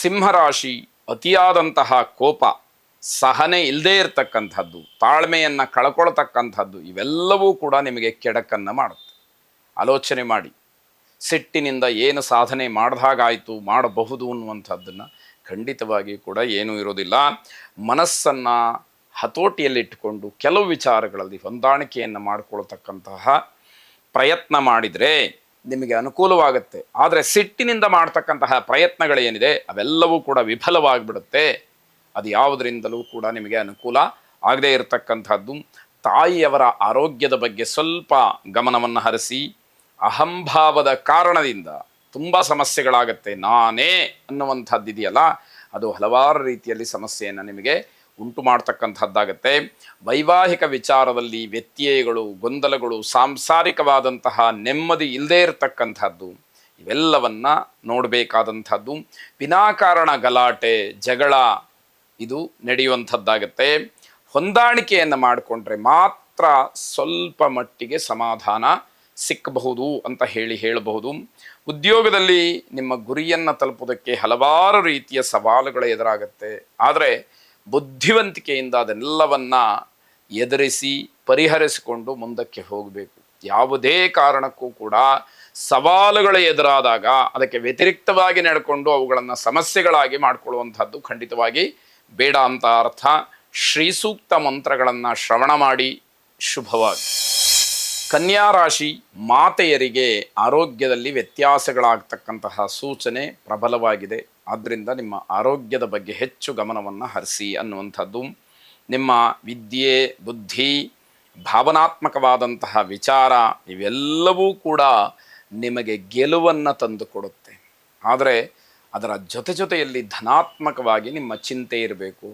ಸಿಂಹರಾಶಿ ಅತಿಯಾದಂತಹ ಕೋಪ, ಸಹನೆ ಇಲ್ಲದೇ ಇರತಕ್ಕಂಥದ್ದು, ತಾಳ್ಮೆಯನ್ನು ಕಳ್ಕೊಳ್ತಕ್ಕಂಥದ್ದು ಇವೆಲ್ಲವೂ ಕೂಡ ನಿಮಗೆ ಕೆಡಕನ್ನು ಮಾಡುತ್ತೆ. ಆಲೋಚನೆ ಮಾಡಿ, ಸಿಟ್ಟಿನಿಂದ ಏನು ಸಾಧನೆ ಮಾಡಿದಾಗಾಯಿತು, ಮಾಡಬಹುದು ಅನ್ನುವಂಥದ್ದನ್ನು ಖಂಡಿತವಾಗಿ ಕೂಡ ಏನೂ ಇರೋದಿಲ್ಲ. ಮನಸ್ಸನ್ನು ಹತೋಟಿಯಲ್ಲಿಟ್ಟುಕೊಂಡು ಕೆಲವು ವಿಚಾರಗಳಲ್ಲಿ ಹೊಂದಾಣಿಕೆಯನ್ನು ಮಾಡಿಕೊಳ್ತಕ್ಕಂತಹ ಪ್ರಯತ್ನ ಮಾಡಿದರೆ ನಿಮಗೆ ಅನುಕೂಲವಾಗುತ್ತೆ. ಆದರೆ ಸಿಟ್ಟಿನಿಂದ ಮಾಡ್ತಕ್ಕಂತಹ ಪ್ರಯತ್ನಗಳೇನಿದೆ ಅವೆಲ್ಲವೂ ಕೂಡ ವಿಫಲವಾಗಿಬಿಡುತ್ತೆ. ಅದು ಯಾವುದರಿಂದಲೂ ಕೂಡ ನಿಮಗೆ ಅನುಕೂಲ ಆಗದೇ ಇರತಕ್ಕಂಥದ್ದು. ತಾಯಿಯವರ ಆರೋಗ್ಯದ ಬಗ್ಗೆ ಸ್ವಲ್ಪ ಗಮನವನ್ನು ಹರಿಸಿ. ಅಹಂಭಾವದ ಕಾರಣದಿಂದ ತುಂಬ ಸಮಸ್ಯೆಗಳಾಗತ್ತೆ. ನಾನೇ ಅನ್ನುವಂಥದ್ದಿದೆಯಲ್ಲ, ಅದು ಹಲವಾರು ರೀತಿಯಲ್ಲಿ ಸಮಸ್ಯೆಯನ್ನು ನಿಮಗೆ ಉಂಟು ಮಾಡ್ತಕ್ಕಂಥದ್ದಾಗತ್ತೆ. ವೈವಾಹಿಕ ವಿಚಾರದಲ್ಲಿ ವ್ಯತ್ಯಯಗಳು, ಗೊಂದಲಗಳು, ಸಾಂಸಾರಿಕವಾದಂತಹ ನೆಮ್ಮದಿ ಇಲ್ಲದೇ ಇರತಕ್ಕಂಥದ್ದು ಇವೆಲ್ಲವನ್ನ ನೋಡಬೇಕಾದಂಥದ್ದು. ವಿನಾಕಾರಣ ಗಲಾಟೆ, ಜಗಳ ಇದು ನಡೆಯುವಂಥದ್ದಾಗತ್ತೆ. ಹೊಂದಾಣಿಕೆಯನ್ನು ಮಾಡಿಕೊಂಡ್ರೆ ಮಾತ್ರ ಸ್ವಲ್ಪ ಮಟ್ಟಿಗೆ ಸಮಾಧಾನ ಸಿಕ್ಕಬಹುದು ಅಂತ ಹೇಳಬಹುದು. ಉದ್ಯೋಗದಲ್ಲಿ ನಿಮ್ಮ ಗುರಿಯನ್ನು ತಲುಪೋದಕ್ಕೆ ಹಲವಾರು ರೀತಿಯ ಸವಾಲುಗಳು ಎದುರಾಗುತ್ತೆ. ಆದರೆ ಬುದ್ಧಿವಂತಿಕೆಯಿಂದ ಅದನ್ನೆಲ್ಲವನ್ನ ಎದುರಿಸಿ ಪರಿಹರಿಸಿಕೊಂಡು ಮುಂದಕ್ಕೆ ಹೋಗಬೇಕು. ಯಾವುದೇ ಕಾರಣಕ್ಕೂ ಕೂಡ ಸವಾಲುಗಳು ಎದುರಾದಾಗ ಅದಕ್ಕೆ ವ್ಯತಿರಿಕ್ತವಾಗಿ ನಡ್ಕೊಂಡು ಅವುಗಳನ್ನು ಸಮಸ್ಯೆಗಳಾಗಿ ಮಾಡಿಕೊಳ್ಳುವಂಥದ್ದು ಖಂಡಿತವಾಗಿ ಬೇಡ ಅಂತ ಅರ್ಥ. ಶ್ರೀ ಸೂಕ್ತ ಮಂತ್ರಗಳನ್ನು ಶ್ರವಣ ಮಾಡಿ. ಶುಭವಾಗಿ. ಕನ್ಯಾ ರಾಶಿ ಮಾತೆಯರಿಗೆ ಆರೋಗ್ಯದಲ್ಲಿ ವ್ಯತ್ಯಾಸಗಳಾಗ್ತಕ್ಕಂತಹ ಸೂಚನೆ ಪ್ರಬಲವಾಗಿದೆ. ಆದ್ದರಿಂದ ನಿಮ್ಮ ಆರೋಗ್ಯದ ಬಗ್ಗೆ ಹೆಚ್ಚು ಗಮನವನ್ನು ಹರಿಸಿ ಅನ್ನುವಂಥದ್ದು. ನಿಮ್ಮ ವಿದ್ಯೆ, ಬುದ್ಧಿ, ಭಾವನಾತ್ಮಕವಾದಂತಹ ವಿಚಾರ ಇವೆಲ್ಲವೂ ಕೂಡ ನಿಮಗೆ ಗೆಲುವನ್ನು ತಂದುಕೊಡುತ್ತೆ. ಆದರೆ ಅದರ ಜೊತೆಯಲ್ಲಿ ಧನಾತ್ಮಕವಾಗಿ ನಿಮ್ಮ ಚಿಂತೆ ಇರಬೇಕು.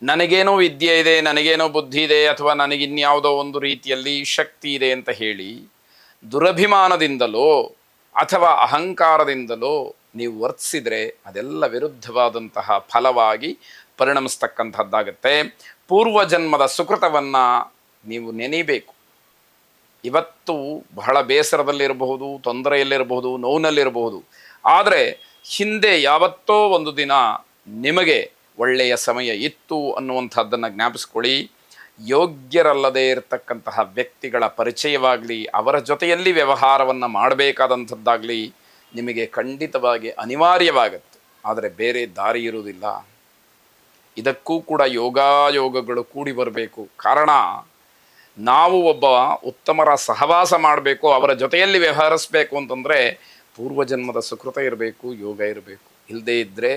ನನಗೇನೋ ವಿದ್ಯೆ ಇದೆ, ನನಗೇನೋ ಬುದ್ಧಿ ಇದೆ, ಅಥವಾ ನನಗಿನ್ಯಾವುದೋ ಒಂದು ರೀತಿಯಲ್ಲಿ ಶಕ್ತಿ ಇದೆ ಅಂತ ಹೇಳಿ ದುರಭಿಮಾನದಿಂದಲೋ ಅಥವಾ ಅಹಂಕಾರದಿಂದಲೋ ನೀವು ವರ್ತಿಸಿದರೆ ಅದೆಲ್ಲ ವಿರುದ್ಧವಾದಂತಹ ಫಲವಾಗಿ ಪರಿಣಮಿಸ್ತಕ್ಕಂಥದ್ದಾಗತ್ತೆ. ಪೂರ್ವಜನ್ಮದ ಸುಕೃತವನ್ನು ನೀವು ನೆನೆಯಬೇಕು. ಇವತ್ತು ಬಹಳ ಬೇಸರದಲ್ಲಿರಬಹುದು, ತೊಂದರೆಯಲ್ಲಿರಬಹುದು, ನೋವಿನಲ್ಲಿರಬಹುದು. ಆದರೆ ಹಿಂದೆ ಯಾವತ್ತೋ ಒಂದು ದಿನ ನಿಮಗೆ ಒಳ್ಳೆಯ ಸಮಯ ಇತ್ತು ಅನ್ನುವಂಥದ್ದನ್ನು ಜ್ಞಾಪಿಸ್ಕೊಳ್ಳಿ. ಯೋಗ್ಯರಲ್ಲದೇ ಇರತಕ್ಕಂತಹ ವ್ಯಕ್ತಿಗಳ ಪರಿಚಯವಾಗಲಿ, ಅವರ ಜೊತೆಯಲ್ಲಿ ವ್ಯವಹಾರವನ್ನು ಮಾಡಬೇಕಾದಂಥದ್ದಾಗಲಿ ನಿಮಗೆ ಖಂಡಿತವಾಗಿ ಅನಿವಾರ್ಯವಾಗುತ್ತೆ. ಆದರೆ ಬೇರೆ ದಾರಿ ಇರುವುದಿಲ್ಲ. ಇದಕ್ಕೂ ಕೂಡ ಯೋಗಗಳು ಕೂಡಿ ಬರಬೇಕು. ಕಾರಣ, ನಾವು ಒಬ್ಬ ಉತ್ತಮರ ಸಹವಾಸ ಮಾಡಬೇಕು, ಅವರ ಜೊತೆಯಲ್ಲಿ ವ್ಯವಹರಿಸಬೇಕು ಅಂತಂದರೆ ಪೂರ್ವಜನ್ಮದ ಸುಕೃತ ಇರಬೇಕು, ಯೋಗ ಇರಬೇಕು. ಇಲ್ಲದೇ ಇದ್ದರೆ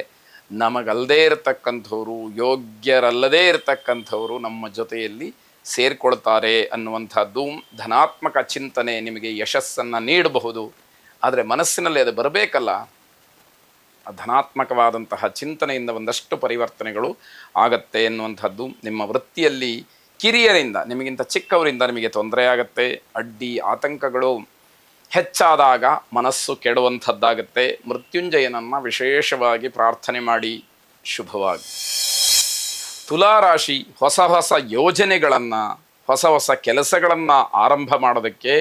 ನಮಗಲ್ಲದೇ ಇರತಕ್ಕಂಥವ್ರು, ಯೋಗ್ಯರಲ್ಲದೇ ಇರತಕ್ಕಂಥವರು ನಮ್ಮ ಜೊತೆಯಲ್ಲಿ ಸೇರಿಕೊಳ್ತಾರೆ ಅನ್ನುವಂಥದ್ದು. ಧನಾತ್ಮಕ ಚಿಂತನೆ ನಿಮಗೆ ಯಶಸ್ಸನ್ನು ನೀಡಬಹುದು. ಆದರೆ ಮನಸ್ಸಿನಲ್ಲಿ ಅದು ಬರಬೇಕಲ್ಲ. ಧನಾತ್ಮಕವಾದಂತಹ ಚಿಂತನೆಯಿಂದ ಒಂದಷ್ಟು ಪರಿವರ್ತನೆಗಳು ಆಗತ್ತೆ ಎನ್ನುವಂಥದ್ದು. ನಿಮ್ಮ ವೃತ್ತಿಯಲ್ಲಿ ಕಿರಿಯರಿಂದ, ನಿಮಗಿಂತ ಚಿಕ್ಕವರಿಂದ ನಿಮಗೆ ತೊಂದರೆ ಆಗತ್ತೆ. ಅಡ್ಡಿ ಆತಂಕಗಳು ಹೆಚ್ಚಾದಾಗ ಮನಸ್ಸು ಕೆಡುವಂಥದ್ದಾಗತ್ತೆ. ಮೃತ್ಯುಂಜಯನನ್ನು ವಿಶೇಷವಾಗಿ ಪ್ರಾರ್ಥನೆ ಮಾಡಿ. ಶುಭವಾಗಿ. ತುಲಾರಾಶಿ ಹೊಸ ಯೋಜನೆಗಳನ್ನು, ಹೊಸ ಕೆಲಸಗಳನ್ನು ಆರಂಭ ಮಾಡೋದಕ್ಕೆ,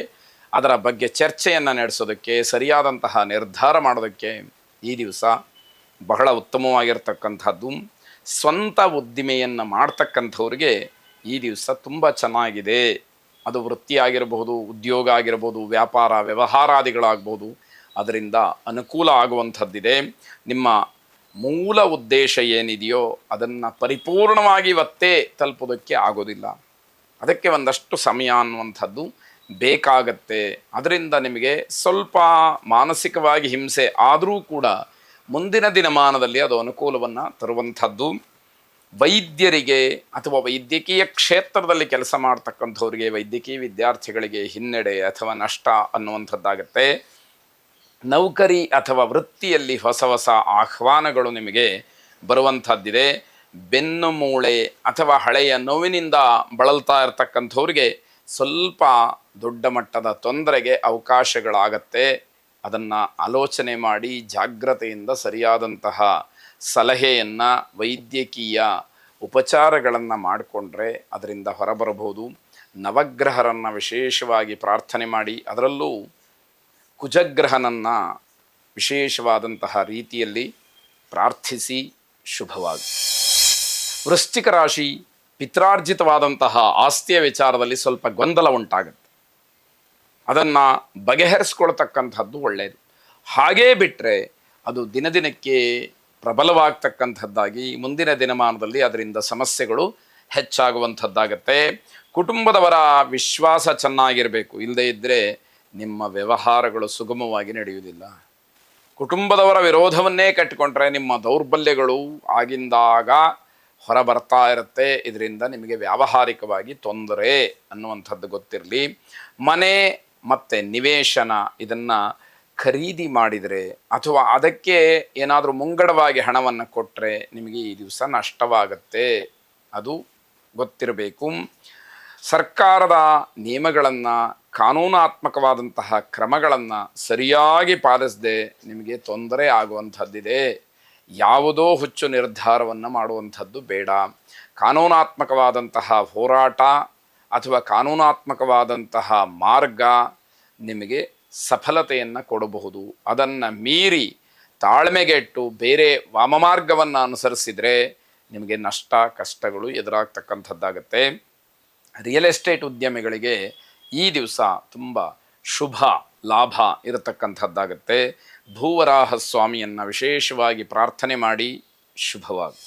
ಅದರ ಬಗ್ಗೆ ಚರ್ಚೆಯನ್ನು ನಡೆಸೋದಕ್ಕೆ, ಸರಿಯಾದಂತಹ ನಿರ್ಧಾರ ಮಾಡೋದಕ್ಕೆ ಈ ದಿವಸ ಬಹಳ ಉತ್ತಮವಾಗಿರ್ತಕ್ಕಂಥದ್ದು. ಸ್ವಂತ ಉದ್ದಿಮೆಯನ್ನು ಮಾಡ್ತಕ್ಕಂಥವ್ರಿಗೆ ಈ ದಿವಸ ತುಂಬ ಚೆನ್ನಾಗಿದೆ. ಅದು ವೃತ್ತಿ ಆಗಿರಬಹುದು, ಉದ್ಯೋಗ ಆಗಿರಬಹುದು, ವ್ಯಾಪಾರ ವ್ಯವಹಾರಾದಿಗಳಾಗ್ಬೋದು. ಅದರಿಂದ ಅನುಕೂಲ ಆಗುವಂಥದ್ದಿದೆ. ನಿಮ್ಮ ಮೂಲ ಉದ್ದೇಶ ಏನಿದೆಯೋ ಅದನ್ನು ಪರಿಪೂರ್ಣವಾಗಿ ಇವತ್ತೇ ತಲುಪೋದಕ್ಕೆ ಆಗೋದಿಲ್ಲ. ಅದಕ್ಕೆ ಒಂದಷ್ಟು ಸಮಯ ಅನ್ನುವಂಥದ್ದು ಬೇಕಾಗತ್ತೆ. ಅದರಿಂದ ನಿಮಗೆ ಸ್ವಲ್ಪ ಮಾನಸಿಕವಾಗಿ ಹಿಂಸೆ ಆದರೂ ಕೂಡ ಮುಂದಿನ ದಿನಮಾನದಲ್ಲಿ ಅದು ಅನುಕೂಲವನ್ನು ತರುವಂಥದ್ದು. ವೈದ್ಯರಿಗೆ ಅಥವಾ ವೈದ್ಯಕೀಯ ಕ್ಷೇತ್ರದಲ್ಲಿ ಕೆಲಸ ಮಾಡ್ತಕ್ಕಂಥವ್ರಿಗೆ, ವೈದ್ಯಕೀಯ ವಿದ್ಯಾರ್ಥಿಗಳಿಗೆ ಹಿನ್ನಡೆ ಅಥವಾ ನಷ್ಟ ಅನ್ನುವಂಥದ್ದಾಗತ್ತೆ. ನೌಕರಿ ಅಥವಾ ವೃತ್ತಿಯಲ್ಲಿ ಹೊಸ ಆಹ್ವಾನಗಳು ನಿಮಗೆ ಬರುವಂಥದ್ದಿದೆ. ಬೆನ್ನು ಮೂಳೆ ಅಥವಾ ಹಳೆಯ ನೋವಿನಿಂದ ಬಳಲ್ತಾ ಇರತಕ್ಕಂಥವ್ರಿಗೆ ಸ್ವಲ್ಪ ದೊಡ್ಡ ಮಟ್ಟದ ತೊಂದರೆಗೆ ಅವಕಾಶಗಳಾಗತ್ತೆ. ಅದನ್ನು ಆಲೋಚನೆ ಮಾಡಿ ಜಾಗ್ರತೆಯಿಂದ ಸರಿಯಾದಂತಹ ಸಲಹೆಯನ್ನು, ವೈದ್ಯಕೀಯ ಉಪಚಾರಗಳನ್ನು ಮಾಡಿಕೊಂಡ್ರೆ ಅದರಿಂದ ಹೊರಬರಬಹುದು. ನವಗ್ರಹರನ್ನು ವಿಶೇಷವಾಗಿ ಪ್ರಾರ್ಥನೆ ಮಾಡಿ, ಅದರಲ್ಲೂ ಕುಜಗ್ರಹನನ್ನು ವಿಶೇಷವಾದಂತಹ ರೀತಿಯಲ್ಲಿ ಪ್ರಾರ್ಥಿಸಿ ಶುಭವಾಗಿ. ವೃಶ್ಚಿಕ ರಾಶಿ, ಪಿತ್ರಾರ್ಜಿತವಾದಂತಹ ಆಸ್ತಿಯ ವಿಚಾರದಲ್ಲಿ ಸ್ವಲ್ಪ ಗೊಂದಲ ಉಂಟಾಗುತ್ತೆ. ಅದನ್ನು ಬಗೆಹರಿಸ್ಕೊಳ್ತಕ್ಕಂಥದ್ದು ಒಳ್ಳೆಯದು. ಹಾಗೇ ಬಿಟ್ಟರೆ ಅದು ದಿನದಿನಕ್ಕೆ ಪ್ರಬಲವಾಗ್ತಕ್ಕಂಥದ್ದಾಗಿ ಮುಂದಿನ ದಿನಮಾನದಲ್ಲಿ ಅದರಿಂದ ಸಮಸ್ಯೆಗಳು ಹೆಚ್ಚಾಗುವಂಥದ್ದಾಗತ್ತೆ. ಕುಟುಂಬದವರ ವಿಶ್ವಾಸ ಚೆನ್ನಾಗಿರಬೇಕು, ಇಲ್ಲದೇ ಇದ್ದರೆ ನಿಮ್ಮ ವ್ಯವಹಾರಗಳು ಸುಗಮವಾಗಿ ನಡೆಯುವುದಿಲ್ಲ. ಕುಟುಂಬದವರ ವಿರೋಧವನ್ನೇ ಕಟ್ಟಿಕೊಂಡ್ರೆ ನಿಮ್ಮ ದೌರ್ಬಲ್ಯಗಳು ಆಗಿಂದಾಗ ಹೊರ ಬರ್ತಾ ಇರುತ್ತೆ. ಇದರಿಂದ ನಿಮಗೆ ವ್ಯಾವಹಾರಿಕವಾಗಿ ತೊಂದರೆ ಅನ್ನುವಂಥದ್ದು ಗೊತ್ತಿರಲಿ. ಮನೆ ಮತ್ತು ನಿವೇಶನ ಇದನ್ನು ಖರೀದಿ ಮಾಡಿದರೆ ಅಥವಾ ಅದಕ್ಕೆ ಏನಾದರೂ ಮುಂಗಡವಾಗಿ ಹಣವನ್ನು ಕೊಟ್ಟರೆ ನಿಮಗೆ ಈ ದಿವಸ ನಷ್ಟವಾಗತ್ತೆ, ಅದು ಗೊತ್ತಿರಬೇಕು. ಸರ್ಕಾರದ ನಿಯಮಗಳನ್ನು, ಕಾನೂನಾತ್ಮಕವಾದಂತಹ ಕ್ರಮಗಳನ್ನು ಸರಿಯಾಗಿ ಪಾಲಿಸದೆ ನಿಮಗೆ ತೊಂದರೆ ಆಗುವಂಥದ್ದಿದೆ. ಯಾವುದೋ ಹುಚ್ಚು ನಿರ್ಧಾರವನ್ನು ಮಾಡುವಂಥದ್ದು ಬೇಡ. ಕಾನೂನಾತ್ಮಕವಾದಂತಹ ಹೋರಾಟ ಅಥವಾ ಕಾನೂನಾತ್ಮಕವಾದಂತಹ ಮಾರ್ಗ ನಿಮಗೆ ಸಫಲತೆಯನ್ನು ಕೊಡಬಹುದು. ಅದನ್ನು ಮೀರಿ ತಾಳ್ಮೆಗೆಟ್ಟು ಬೇರೆ ವಾಮಮಾರ್ಗವನ್ನು ಅನುಸರಿಸಿದರೆ ನಿಮಗೆ ನಷ್ಟ ಕಷ್ಟಗಳು ಎದುರಾಗ್ತಕ್ಕಂಥದ್ದಾಗತ್ತೆ. ರಿಯಲ್ ಎಸ್ಟೇಟ್ ಉದ್ಯಮಿಗಳಿಗೆ ಈ ದಿವಸ ತುಂಬ ಶುಭ ಲಾಭ ಇರತಕ್ಕಂಥದ್ದಾಗತ್ತೆ. ಭೂವರಾಹ ಸ್ವಾಮಿಯನ್ನು ವಿಶೇಷವಾಗಿ ಪ್ರಾರ್ಥನೆ ಮಾಡಿ ಶುಭವಾಗಿ.